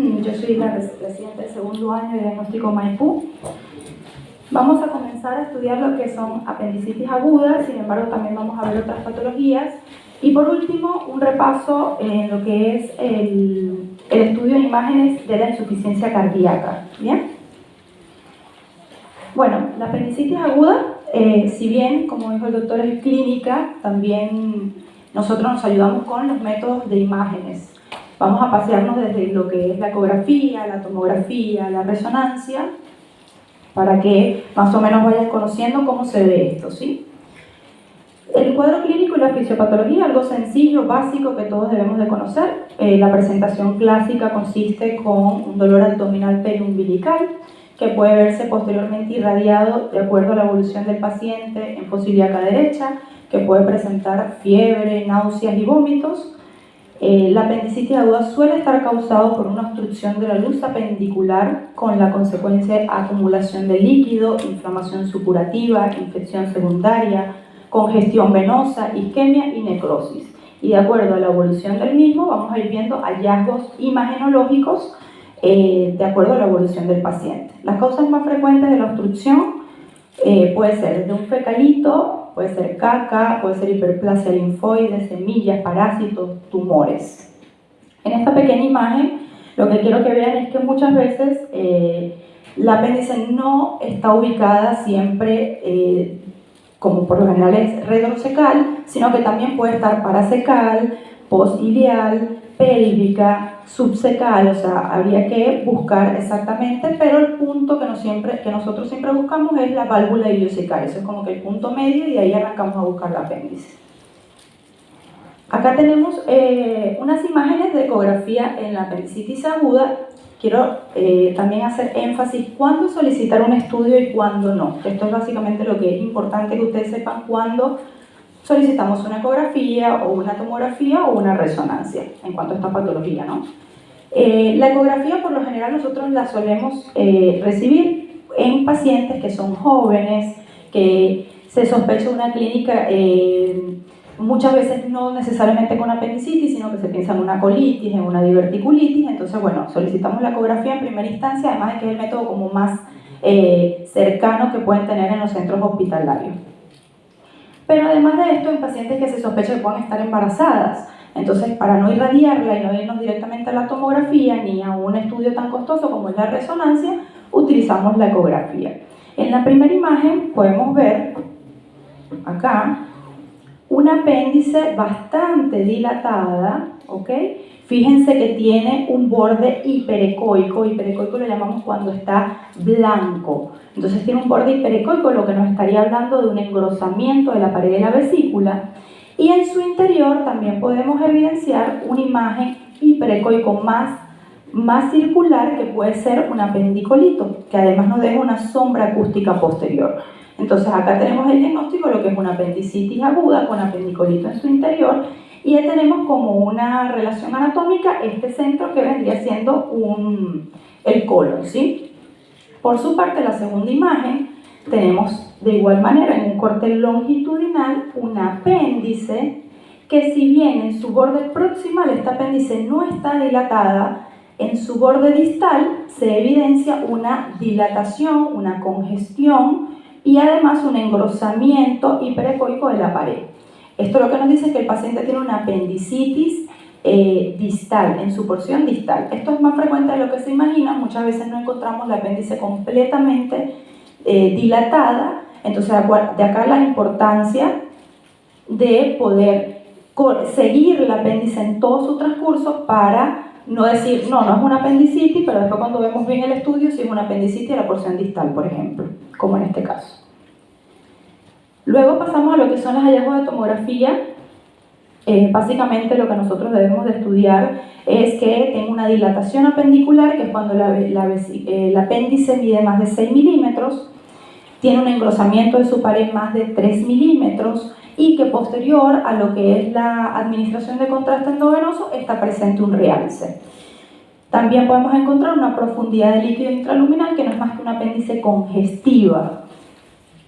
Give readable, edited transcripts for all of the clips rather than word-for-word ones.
Yo soy la residente del segundo año de diagnóstico Maipú. Vamos a comenzar a estudiar lo que son apendicitis agudas, sin embargo también vamos a ver otras patologías. Y por último, un repaso en lo que es el estudio de imágenes de la insuficiencia cardíaca. ¿Bien? Bueno, la apendicitis aguda, si bien, como dijo el doctor, es clínica, también nosotros nos ayudamos con los métodos de imágenes. Vamos a pasearnos desde lo que es la ecografía, la tomografía, la resonancia, para que más o menos vayan conociendo cómo se ve esto, ¿sí? El cuadro clínico y la fisiopatología, algo sencillo, básico, que todos debemos de conocer. La presentación clásica consiste con un dolor abdominal periumbilical, que puede verse posteriormente irradiado de acuerdo a la evolución del paciente en fosa ilíaca derecha, que puede presentar fiebre, náuseas y vómitos. La apendicitis aguda suele estar causado por una obstrucción de la luz apendicular con la consecuencia de acumulación de líquido, inflamación supurativa, infección secundaria, congestión venosa, isquemia y necrosis. Y de acuerdo a la evolución del mismo vamos a ir viendo hallazgos imagenológicos de acuerdo a la evolución del paciente. Las causas más frecuentes de la obstrucción puede ser desde un fecalito, puede ser caca, puede ser hiperplasia linfoide, semillas, parásitos, tumores. En esta pequeña imagen lo que quiero que vean es que muchas veces la apéndice no está ubicada siempre como por lo general es retrocecal, sino que también puede estar paracecal, postilial, pélvica, subcecal, o sea, habría que buscar exactamente, pero el punto que nosotros siempre buscamos es la válvula iliocecal, eso es como que el punto medio y de ahí arrancamos a buscar la apéndice. Acá tenemos unas imágenes de ecografía en la apendicitis aguda. Quiero también hacer énfasis cuándo solicitar un estudio y cuándo no. Esto es básicamente lo que es importante que ustedes sepan cuándo solicitamos una ecografía o una tomografía o una resonancia en cuanto a esta patología, ¿no? La ecografía por lo general nosotros la solemos recibir en pacientes que son jóvenes, que se sospecha una clínica muchas veces no necesariamente con apendicitis, sino que se piensa en una colitis, en una diverticulitis. Entonces, bueno, solicitamos la ecografía en primera instancia, además de que es el método como más cercano que pueden tener en los centros hospitalarios. Pero además de esto, en pacientes que se sospecha que puedan estar embarazadas, entonces para no irradiarla y no irnos directamente a la tomografía ni a un estudio tan costoso como es la resonancia, utilizamos la ecografía. En la primera imagen podemos ver acá un apéndice bastante dilatada, ¿ok? Fíjense que tiene un borde hiperecoico lo llamamos cuando está blanco. Entonces tiene un borde hiperecoico, lo que nos estaría hablando de un engrosamiento de la pared de la vesícula. Y en su interior también podemos evidenciar una imagen hiperecoico más circular, que puede ser un apendicolito, que además nos deja una sombra acústica posterior. Entonces acá tenemos el diagnóstico de lo que es una apendicitis aguda con apendicolito en su interior, y ya tenemos como una relación anatómica este centro que vendría siendo el colon, ¿sí? Por su parte, la segunda imagen tenemos de igual manera en un corte longitudinal un apéndice que, si bien en su borde proximal esta apéndice no está dilatada, en su borde distal se evidencia una dilatación, una congestión y además un engrosamiento hiperecoico de la pared. Esto lo que nos dice es que el paciente tiene una apendicitis distal, en su porción distal. Esto es más frecuente de lo que se imagina. Muchas veces no encontramos la apéndice completamente dilatada. Entonces, de acá la importancia de poder seguir el apéndice en todo su transcurso para no decir, no es una apendicitis, pero después cuando vemos bien el estudio, sí es una apendicitis de la porción distal, por ejemplo, como en este caso. Luego pasamos a lo que son los hallazgos de tomografía. Básicamente lo que nosotros debemos de estudiar es que tenga una dilatación apendicular, que es cuando el apéndice mide más de 6 milímetros, tiene un engrosamiento de su pared más de 3 milímetros y que posterior a lo que es la administración de contraste endovenoso está presente un realce. También podemos encontrar una profundidad de líquido intraluminal que no es más que un apéndice congestiva,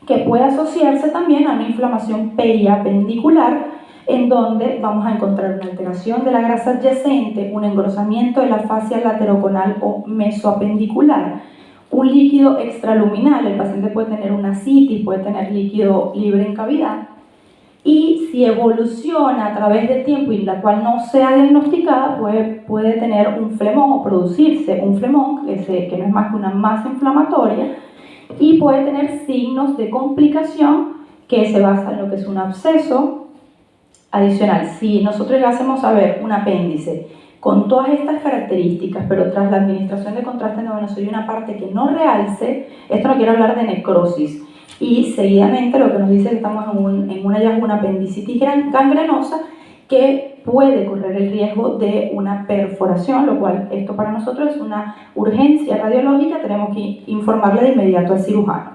que puede asociarse también a una inflamación periapendicular en donde vamos a encontrar una alteración de la grasa adyacente, un engrosamiento de la fascia lateroconal o mesoapendicular, un líquido extraluminal, el paciente puede tener una ascitis, puede tener líquido libre en cavidad, y si evoluciona a través del tiempo y la cual no sea diagnosticada, puede tener un flemón o producirse un flemón, que no es más que una masa inflamatoria, y puede tener signos de complicación que se basan en lo que es un absceso adicional. Si nosotros llegásemos a ver un apéndice con todas estas características, pero tras la administración de contraste endovenoso y una parte que no realce, esto no quiere hablar de necrosis. Y seguidamente lo que nos dice que estamos en un hallazgo, una apendicitis gangrenosa que puede correr el riesgo de una perforación, lo cual esto para nosotros es una urgencia radiológica, tenemos que informarle de inmediato al cirujano.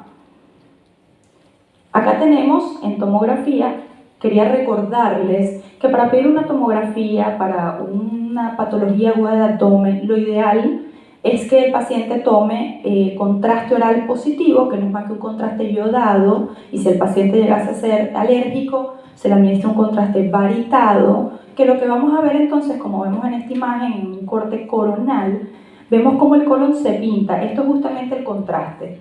Acá tenemos en tomografía, quería recordarles que para pedir una tomografía para una patología aguda de abdomen, lo ideal es que el paciente tome contraste oral positivo, que no es más que un contraste iodado, y si el paciente llegase a ser alérgico, se le administra un contraste varitado, que lo que vamos a ver entonces, como vemos en esta imagen, en un corte coronal, vemos cómo el colon se pinta, esto es justamente el contraste,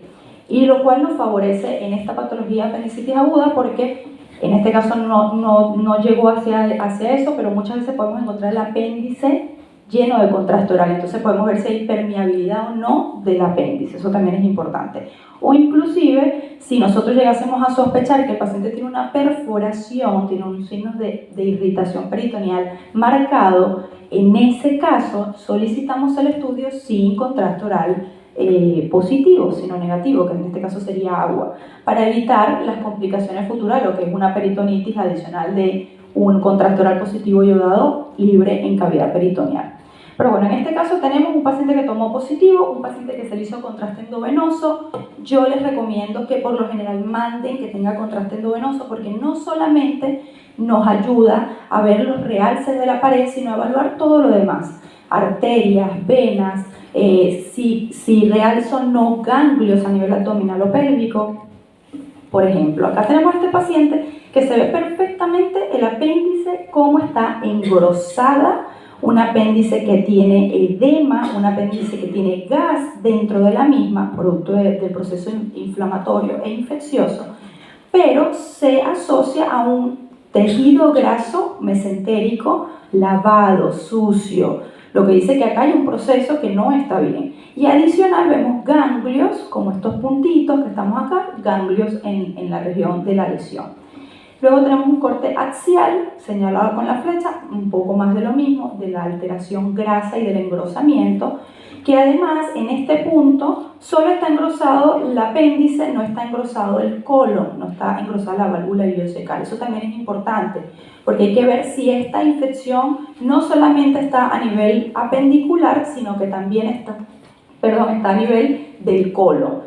y lo cual nos favorece en esta patología de apendicitis aguda porque en este caso no llegó hacia eso, pero muchas veces podemos encontrar el apéndice lleno de contraste oral, entonces podemos ver si hay permeabilidad o no del apéndice, eso también es importante. O inclusive, si nosotros llegásemos a sospechar que el paciente tiene una perforación, tiene unos signos de irritación peritoneal marcado, en ese caso solicitamos el estudio sin contraste oral positivo, sino negativo, que en este caso sería agua, para evitar las complicaciones futuras, lo que es una peritonitis adicional de un contraste oral positivo iodado libre en cavidad peritoneal. Pero bueno, en este caso tenemos un paciente que tomó positivo, un paciente que se le hizo contraste endovenoso. Yo les recomiendo que por lo general manden que tenga contraste endovenoso porque no solamente nos ayuda a ver los realces de la pared, sino a evaluar todo lo demás, arterias, venas, si realzo no ganglios a nivel abdominal o pélvico. Por ejemplo, acá tenemos a este paciente que se ve perfectamente el apéndice cómo está engrosada, un apéndice que tiene edema, un apéndice que tiene gas dentro de la misma, producto del proceso inflamatorio e infeccioso, pero se asocia a un tejido graso mesentérico lavado, sucio, lo que dice que acá hay un proceso que no está bien. Y adicional vemos ganglios, como estos puntitos que estamos acá, ganglios en la región de la lesión. Luego tenemos un corte axial, señalado con la flecha, un poco más de lo mismo, de la alteración grasa y del engrosamiento, que además en este punto solo está engrosado el apéndice, no está engrosado el colon, no está engrosada la válvula ileocecal. Eso también es importante, porque hay que ver si esta infección no solamente está a nivel apendicular, sino que también está a nivel del colon.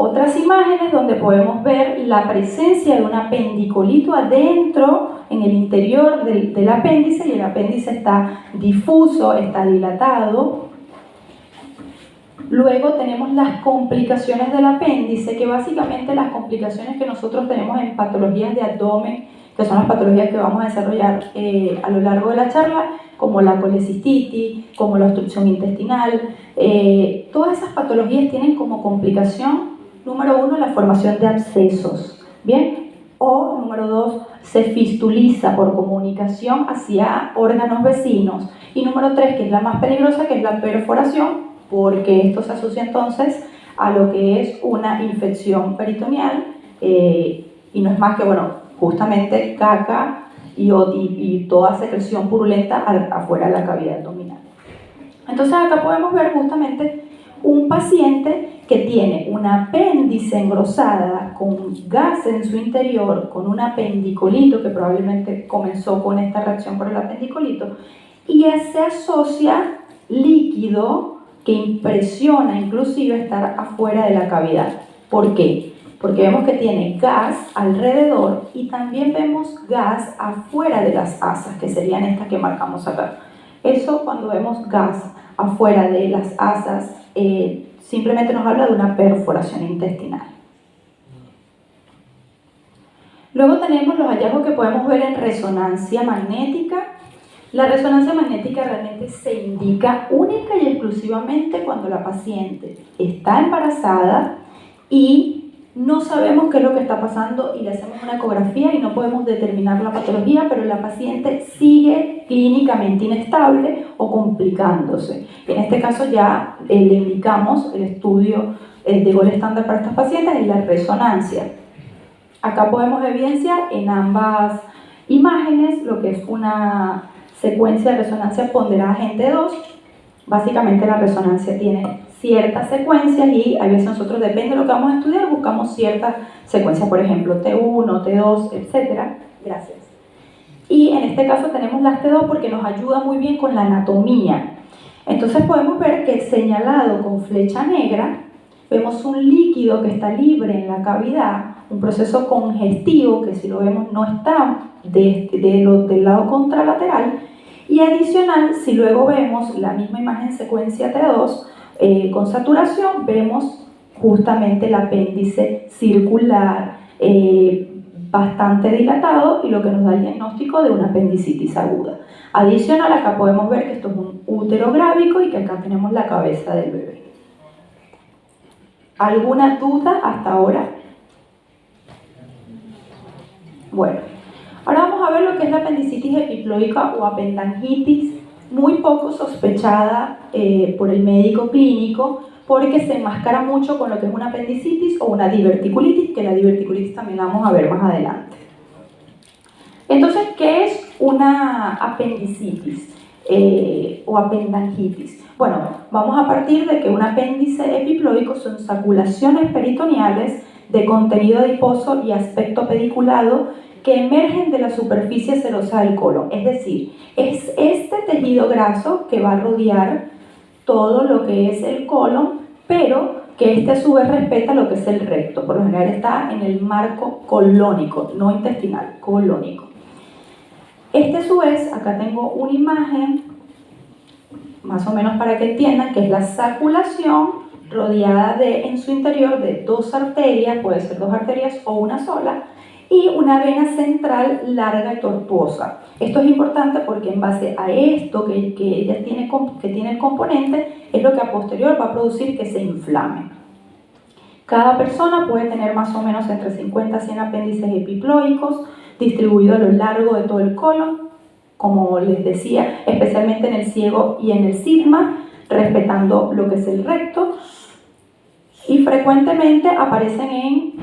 Otras imágenes donde podemos ver la presencia de un apendicolito adentro, en el interior del apéndice, y el apéndice está difuso, está dilatado. Luego tenemos las complicaciones del apéndice, que básicamente las complicaciones que nosotros tenemos en patologías de abdomen, que son las patologías que vamos a desarrollar a lo largo de la charla, como la colecistitis, como la obstrucción intestinal. Todas esas patologías tienen como complicación número 1, la formación de abscesos, ¿bien? O, número 2, se fistuliza por comunicación hacia órganos vecinos. Y número 3, que es la más peligrosa, que es la perforación, porque esto se asocia entonces a lo que es una infección peritoneal, y no es más que, bueno, justamente caca y toda secreción purulenta afuera de la cavidad abdominal. Entonces acá podemos ver justamente un paciente que tiene un apéndice engrosada con gas en su interior, con un apendicolito que probablemente comenzó con esta reacción por el apendicolito, y se asocia líquido que impresiona inclusive estar afuera de la cavidad. ¿Por qué? Porque vemos que tiene gas alrededor y también vemos gas afuera de las asas, que serían estas que marcamos acá. Eso, cuando vemos gas afuera de las asas, simplemente nos habla de una perforación intestinal. Luego tenemos los hallazgos que podemos ver en resonancia magnética. La resonancia magnética realmente se indica única y exclusivamente cuando la paciente está embarazada y no sabemos qué es lo que está pasando y le hacemos una ecografía y no podemos determinar la patología, pero la paciente sigue clínicamente inestable o complicándose. En este caso ya le indicamos el estudio de gol estándar para estas pacientes es la resonancia. Acá podemos evidenciar en ambas imágenes lo que es una secuencia de resonancia ponderada gente 2. Básicamente la resonancia tiene ciertas secuencias y a veces nosotros, depende de lo que vamos a estudiar, buscamos ciertas secuencias, por ejemplo, T1, T2, etc. Gracias. Y en este caso tenemos las T2 porque nos ayuda muy bien con la anatomía. Entonces podemos ver que señalado con flecha negra, vemos un líquido que está libre en la cavidad, un proceso congestivo que si lo vemos no está del lado contralateral, y adicional, si luego vemos la misma imagen secuencia T2 con saturación, vemos justamente el apéndice circular bastante dilatado y lo que nos da el diagnóstico de una apendicitis aguda. Adicional, acá podemos ver que esto es un útero grávico y que acá tenemos la cabeza del bebé. ¿Alguna duda hasta ahora? Bueno, ahora vamos a ver lo que es la apendicitis epiploica o apendangitis, muy poco sospechada por el médico clínico porque se enmascara mucho con lo que es una apendicitis o una diverticulitis, que la diverticulitis también la vamos a ver más adelante. Entonces, ¿qué es una apendicitis o apendangitis? Bueno, vamos a partir de que un apéndice epiploico son saculaciones peritoneales de contenido adiposo y aspecto pediculado que emergen de la superficie serosa del colon. Es decir, es este tejido graso que va a rodear todo lo que es el colon, pero que este a su vez respeta lo que es el recto. Por lo general está en el marco colónico, no intestinal, colónico. Este a su vez, acá tengo una imagen, más o menos para que entiendan, que es la saculación rodeada en su interior de dos arterias, puede ser dos arterias o una sola, y una vena central larga y tortuosa. Esto es importante porque en base a esto que ella tiene el componente, es lo que a posterior va a producir que se inflame. Cada persona puede tener más o menos entre 50 a 100 apéndices epiploicos distribuidos a lo largo de todo el colon, como les decía, especialmente en el ciego y en el sigma, respetando lo que es el recto, y frecuentemente aparecen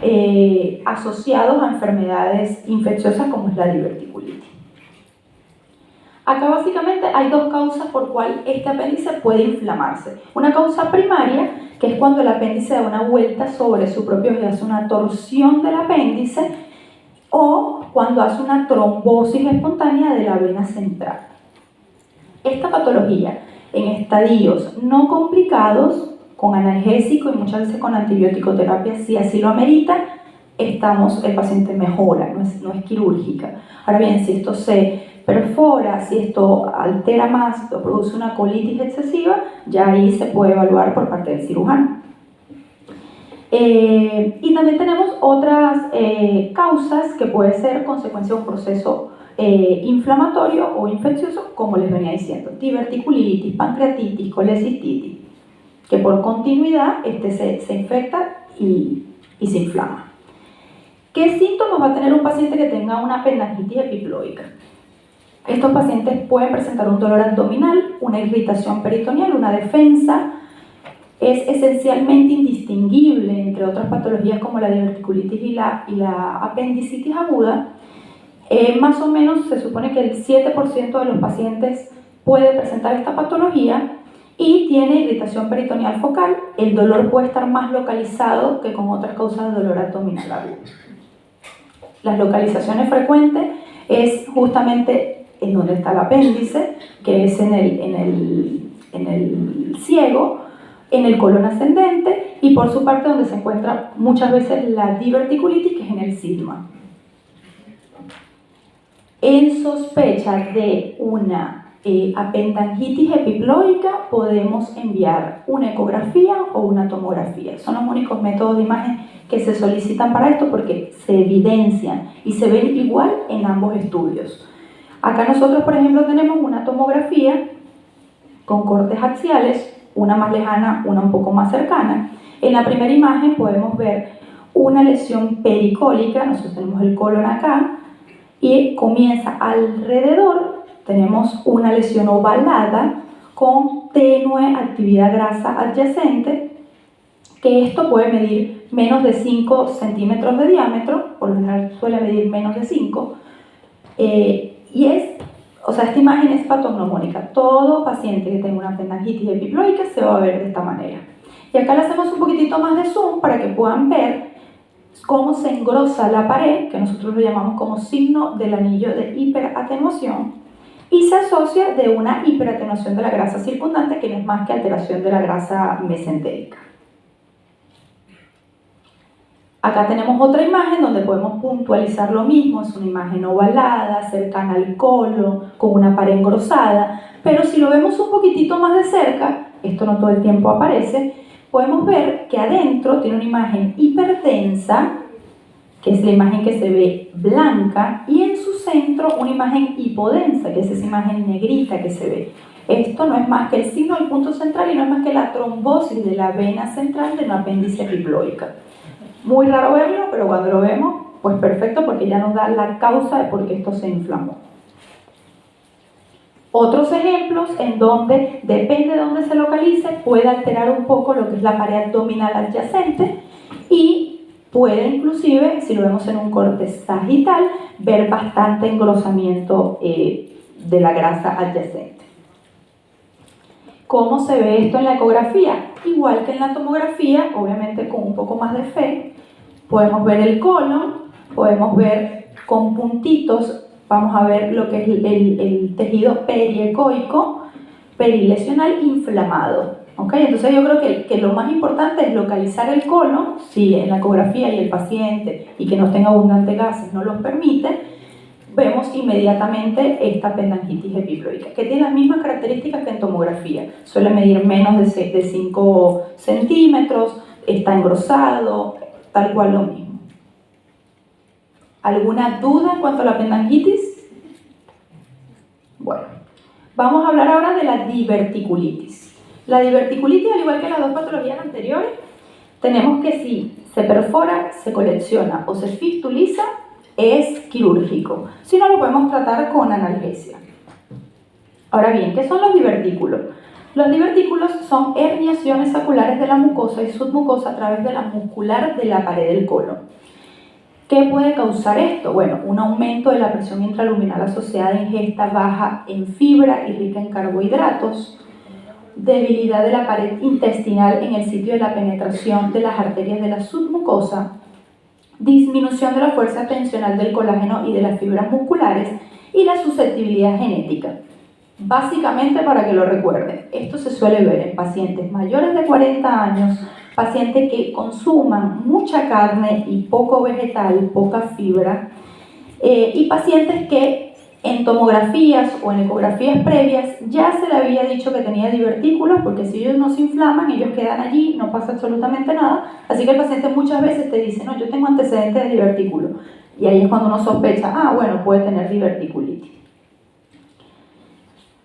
asociados a enfermedades infecciosas como es la diverticulitis. Acá básicamente hay dos causas por cual este apéndice puede inflamarse. Una causa primaria, que es cuando el apéndice da una vuelta sobre su propio eje, hace una torsión del apéndice, o cuando hace una trombosis espontánea de la vena central. Esta patología, en estadios no complicados, con analgésico y muchas veces con antibiótico-terapia, si así lo amerita, el paciente mejora, no es quirúrgica. Ahora bien, si esto se perfora, si esto altera más o produce una colitis excesiva, ya ahí se puede evaluar por parte del cirujano. Y también tenemos otras causas que puede ser consecuencia de un proceso inflamatorio o infeccioso, como les venía diciendo, diverticulitis, pancreatitis, colecistitis, que por continuidad se infecta y se inflama. ¿Qué síntomas va a tener un paciente que tenga una apendangitis epiploica? Estos pacientes pueden presentar un dolor abdominal, una irritación peritoneal, una defensa. Es esencialmente indistinguible entre otras patologías como la diverticulitis y la apendicitis aguda. Más o menos se supone que el 7% de los pacientes puede presentar esta patología y tiene irritación peritoneal focal. El dolor puede estar más localizado que con otras causas de dolor abdominal agudo. Las localizaciones frecuentes es justamente en donde está el apéndice, que es en el ciego, en el colon ascendente y por su parte donde se encuentra muchas veces la diverticulitis, que es en el sigma. En sospecha de una apendangitis epiploica podemos enviar una ecografía o una tomografía. Son los únicos métodos de imagen que se solicitan para esto porque se evidencian y se ven igual en ambos estudios. Acá nosotros, por ejemplo, tenemos una tomografía con cortes axiales, una más lejana, una un poco más cercana. En la primera imagen podemos ver una lesión pericólica, nosotros tenemos el colon acá, y comienza alrededor, tenemos una lesión ovalada con tenue actividad grasa adyacente, que esto puede medir menos de 5 centímetros de diámetro, por lo general suele medir menos de 5, esta imagen es patognomónica. Todo paciente que tenga una apendicitis epiploica se va a ver de esta manera. Y acá le hacemos un poquitito más de zoom para que puedan ver cómo se engrosa la pared, que nosotros lo llamamos como signo del anillo de hiperatenuación, y se asocia de una hiperatenuación de la grasa circundante, que no es más que alteración de la grasa mesentérica. Acá tenemos otra imagen donde podemos puntualizar lo mismo, es una imagen ovalada, cercana al colon, con una pared engrosada, pero si lo vemos un poquitito más de cerca, esto no todo el tiempo aparece, podemos ver que adentro tiene una imagen hipertensa, que es la imagen que se ve blanca, y en su centro una imagen hipodensa, que es esa imagen negrita que se ve. Esto no es más que el signo del punto central y no es más que la trombosis de la vena central de una apéndice epiploica. Muy raro verlo, pero cuando lo vemos, pues perfecto, porque ya nos da la causa de por qué esto se inflamó. Otros ejemplos en donde, depende de dónde se localice, puede alterar un poco lo que es la pared abdominal adyacente y puede inclusive, si lo vemos en un corte sagital, ver bastante engrosamiento de la grasa adyacente. ¿Cómo se ve esto en la ecografía? Igual que en la tomografía, obviamente con un poco más de fe, podemos ver el colon, podemos ver con puntitos, vamos a ver lo que es el tejido periecoico, perilesional inflamado. ¿Okay? Entonces yo creo que lo más importante es localizar el colon, si en la ecografía y el paciente y que no tenga abundantes gases no los permite, vemos inmediatamente esta apendicitis epiploica, que tiene las mismas características que en tomografía. Suele medir menos de 5 centímetros, está engrosado, tal cual lo mismo. ¿Alguna duda en cuanto a la apendicitis? Bueno, vamos a hablar ahora de la diverticulitis. La diverticulitis, al igual que las dos patologías anteriores, tenemos que si se perfora, se colecciona o se fistuliza, es quirúrgico. Si no, lo podemos tratar con analgesia. Ahora bien, ¿qué son los divertículos? Los divertículos son herniaciones saculares de la mucosa y submucosa a través de la muscular de la pared del colon. ¿Qué puede causar esto? Bueno, un aumento de la presión intraluminal asociada a ingesta baja en fibra y rica en carbohidratos, debilidad de la pared intestinal en el sitio de la penetración de las arterias de la submucosa, disminución de la fuerza tensional del colágeno y de las fibras musculares y la susceptibilidad genética. Básicamente, para que lo recuerden, esto se suele ver en pacientes mayores de 40 años, pacientes que consuman mucha carne y poco vegetal, poca fibra, y pacientes que en tomografías o en ecografías previas ya se le había dicho que tenía divertículos, porque si ellos no se inflaman, ellos quedan allí, no pasa absolutamente nada. Así que el paciente muchas veces te dice, no, yo tengo antecedentes de divertículo. Y ahí es cuando uno sospecha, bueno, puede tener diverticulitis.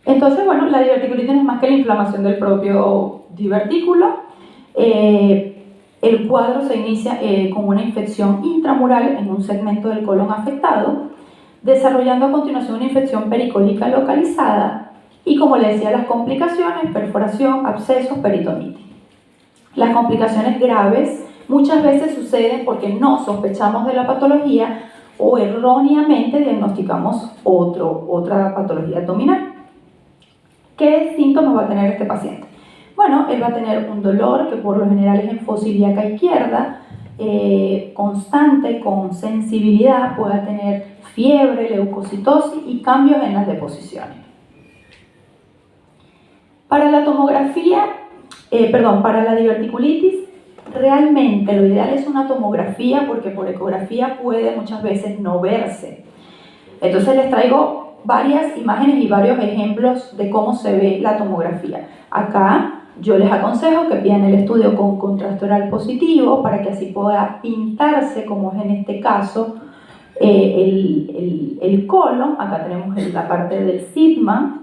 Entonces, bueno, la diverticulitis no es más que la inflamación del propio divertículo. El cuadro se inicia con una infección intramural en un segmento del colon afectado, desarrollando a continuación una infección pericólica localizada y, como les decía, las complicaciones, perforación, abscesos, peritonitis. Las complicaciones graves muchas veces suceden porque no sospechamos de la patología o erróneamente diagnosticamos otra patología abdominal. ¿Qué síntomas va a tener este paciente? Bueno, él va a tener un dolor que por lo general es en fosa ilíaca izquierda, constante, con sensibilidad, puede tener fiebre, leucocitosis y cambios en las deposiciones. Para la tomografía, para la diverticulitis, realmente lo ideal es una tomografía porque por ecografía puede muchas veces no verse. Entonces les traigo varias imágenes y varios ejemplos de cómo se ve la tomografía. Acá yo les aconsejo que pidan el estudio con contraste oral positivo para que así pueda pintarse, como es en este caso, el colon. Acá tenemos la parte del sigma,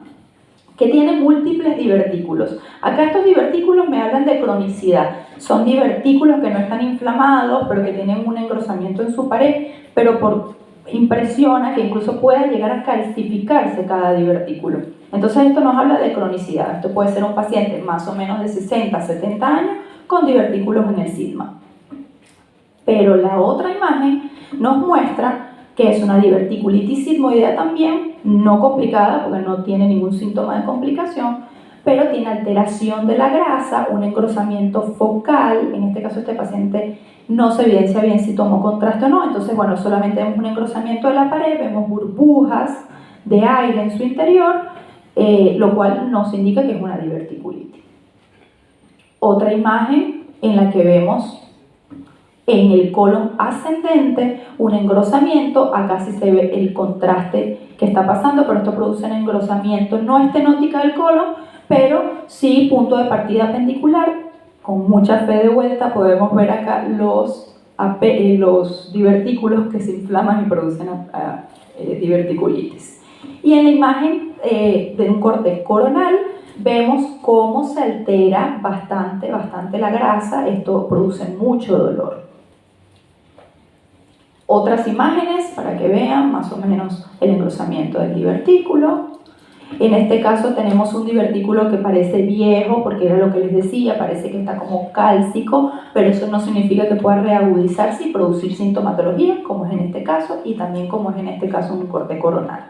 que tiene múltiples divertículos. Acá estos divertículos me hablan de cronicidad. Son divertículos que no están inflamados, pero que tienen un engrosamiento en su pared, pero impresiona que incluso pueda llegar a calcificarse cada divertículo. Entonces esto nos habla de cronicidad. Esto puede ser un paciente más o menos de 60, 70 años con divertículos en el sigma. Pero la otra imagen nos muestra que es una diverticulitis sigmoidea también, no complicada porque no tiene ningún síntoma de complicación, pero tiene alteración de la grasa, un engrosamiento focal. En este caso este paciente no se evidencia bien si tomó contraste o no, entonces bueno, solamente vemos un engrosamiento de la pared, vemos burbujas de aire en su interior, lo cual nos indica que es una diverticulitis. Otra imagen en la que vemos en el colon ascendente un engrosamiento. Acá sí se ve el contraste que está pasando, pero esto produce un engrosamiento no estenótica del colon, pero sí punto de partida apendicular. Con mucha fe de vuelta podemos ver acá los divertículos que se inflaman y producen diverticulitis. Y en la imagen de un corte coronal vemos cómo se altera bastante la grasa. Esto produce mucho dolor. Otras imágenes para que vean más o menos el engrosamiento del divertículo. En este caso tenemos un divertículo que parece viejo, porque era lo que les decía, parece que está como cálcico, pero eso no significa que pueda reagudizarse y producir sintomatología, como es en este caso, y también como es en este caso un corte coronal.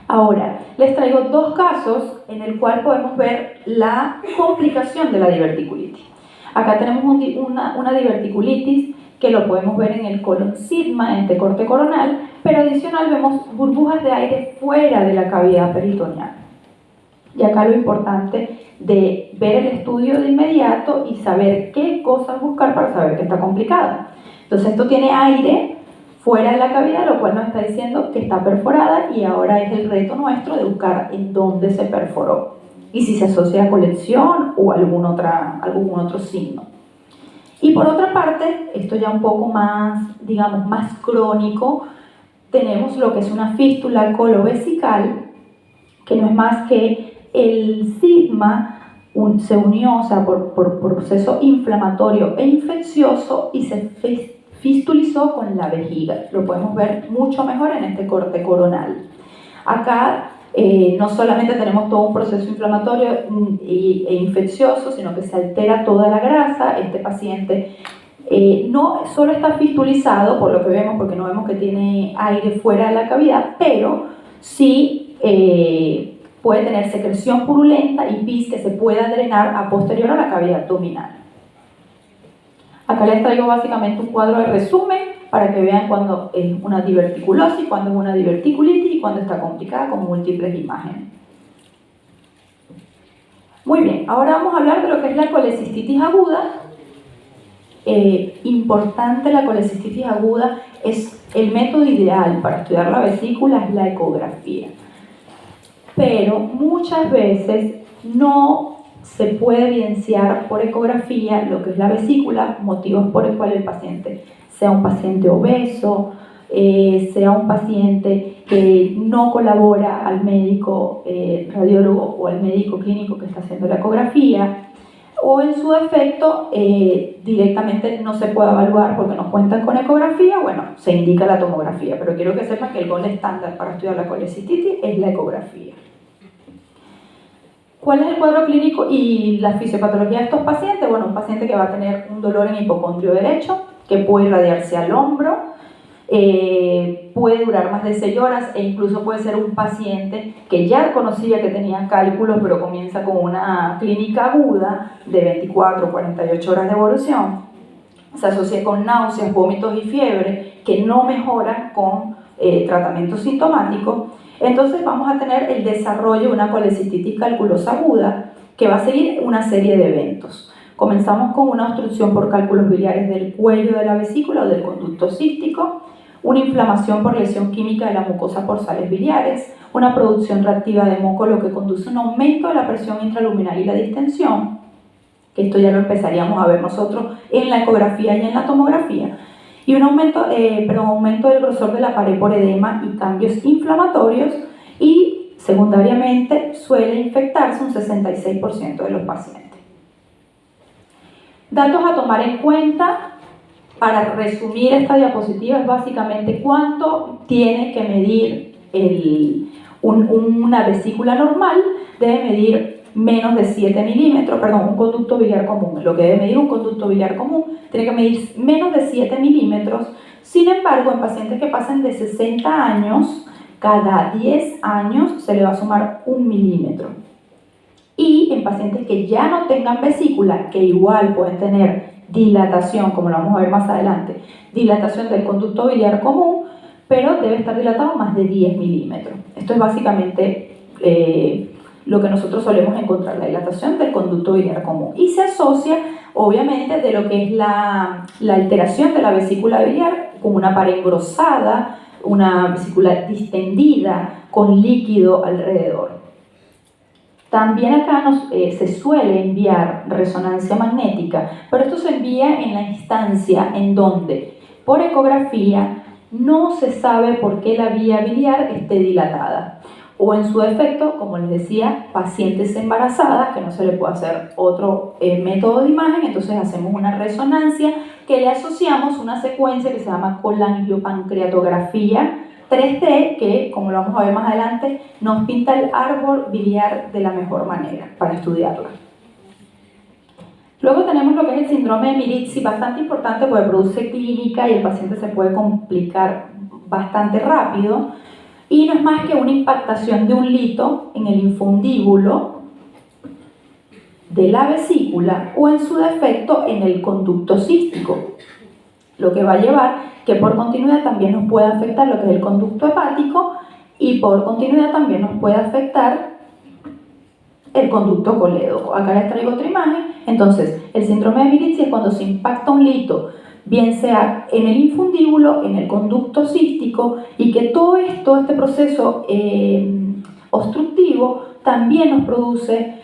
Ahora, les traigo dos casos en el cual podemos ver la complicación de la diverticulitis. Acá tenemos una diverticulitis que lo podemos ver en el colon sigma, en este corte coronal, pero adicional vemos burbujas de aire fuera de la cavidad peritoneal. Y acá lo importante de ver el estudio de inmediato y saber qué cosas buscar para saber que está complicado. Entonces esto tiene aire fuera de la cavidad, lo cual nos está diciendo que está perforada, y ahora es el reto nuestro de buscar en dónde se perforó y si se asocia a colección o algún otro signo. Y por otra parte, esto ya un poco más, digamos, más crónico, tenemos lo que es una fístula colovesical, que no es más que el sigma se unió, o sea, por proceso inflamatorio e infeccioso, y se fistulizó con la vejiga. Lo podemos ver mucho mejor en este corte coronal. Acá no solamente tenemos todo un proceso inflamatorio e infeccioso, sino que se altera toda la grasa. Este paciente no solo está fistulizado, por lo que vemos, porque no vemos que tiene aire fuera de la cavidad, pero sí puede tener secreción purulenta y pis que se pueda drenar a posterior a la cavidad abdominal. Acá les traigo básicamente un cuadro de resumen para que vean cuando es una diverticulosis, cuando es una diverticulitis y cuando está complicada con múltiples imágenes. Muy bien, ahora vamos a hablar de lo que es la colecistitis aguda. Importante, la colecistitis aguda es el método ideal para estudiar la vesícula, es la ecografía. Pero muchas veces no se puede evidenciar por ecografía lo que es la vesícula, motivos por el cual el paciente sea un paciente obeso, sea un paciente que no colabora al médico radiólogo o al médico clínico que está haciendo la ecografía, o en su defecto directamente no se puede evaluar porque no cuentan con ecografía. Bueno, se indica la tomografía, pero quiero que sepan que el gol estándar para estudiar la colecistitis es la ecografía. ¿Cuál es el cuadro clínico y la fisiopatología de estos pacientes? Bueno, un paciente que va a tener un dolor en hipocondrio derecho, que puede irradiarse al hombro, puede durar más de 6 horas, e incluso puede ser un paciente que ya conocía que tenía cálculos, pero comienza con una clínica aguda de 24 o 48 horas de evolución. Se asocia con náuseas, vómitos y fiebre que no mejoran con tratamiento sintomático. Entonces vamos a tener el desarrollo de una colecistitis calculosa aguda que va a seguir una serie de eventos. Comenzamos con una obstrucción por cálculos biliares del cuello de la vesícula o del conducto cístico, una inflamación por lesión química de la mucosa por sales biliares, una producción reactiva de moco, lo que conduce a un aumento de la presión intraluminal y la distensión, que esto ya lo empezaríamos a ver nosotros en la ecografía y en la tomografía, y un aumento del grosor de la pared por edema y cambios inflamatorios, y secundariamente suele infectarse un 66% de los pacientes. Datos a tomar en cuenta para resumir esta diapositiva es básicamente cuánto tiene que medir una vesícula normal. Debe medir menos de 7 milímetros, un conducto biliar común. Lo que debe medir un conducto biliar común tiene que medir menos de 7 milímetros. Sin embargo, en pacientes que pasen de 60 años, cada 10 años se le va a sumar 1 milímetro. Y en pacientes que ya no tengan vesícula, que igual pueden tener dilatación, como lo vamos a ver más adelante, dilatación del conducto biliar común, pero debe estar dilatado más de 10 milímetros. Esto es básicamente lo que nosotros solemos encontrar, la dilatación del conducto biliar común. Y se asocia, obviamente, de lo que es la alteración de la vesícula biliar con una pared engrosada, una vesícula distendida, con líquido alrededor. También acá se suele enviar resonancia magnética, pero esto se envía en la instancia en donde, por ecografía, no se sabe por qué la vía biliar esté dilatada. O en su defecto, como les decía, pacientes embarazadas, que no se le puede hacer otro método de imagen, entonces hacemos una resonancia que le asociamos una secuencia que se llama colangiopancreatografía 3D, que, como lo vamos a ver más adelante, nos pinta el árbol biliar de la mejor manera para estudiarla. Luego tenemos lo que es el síndrome de Mirizzi, bastante importante porque produce clínica y el paciente se puede complicar bastante rápido, y no es más que una impactación de un lito en el infundíbulo de la vesícula o en su defecto en el conducto cístico, lo que va a llevar que por continuidad también nos puede afectar lo que es el conducto hepático y por continuidad también nos puede afectar el conducto colédoco. Acá les traigo otra imagen. Entonces, el síndrome de Mirizzi es cuando se impacta un lito, bien sea en el infundíbulo, en el conducto cístico, y que todo este proceso obstructivo también nos produce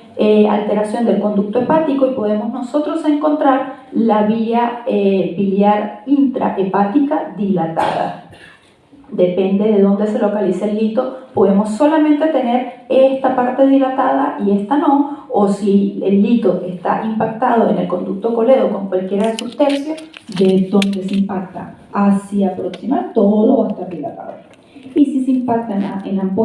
alteración del conducto hepático y podemos nosotros encontrar la vía biliar intrahepática dilatada. Depende de dónde se localice el lito, podemos solamente tener esta parte dilatada y esta no, o si el lito está impactado en el conducto colédoco con cualquiera de sus tercios, de donde se impacta hacia proximal, todo va a estar dilatado. Y si se impacta en la ampolla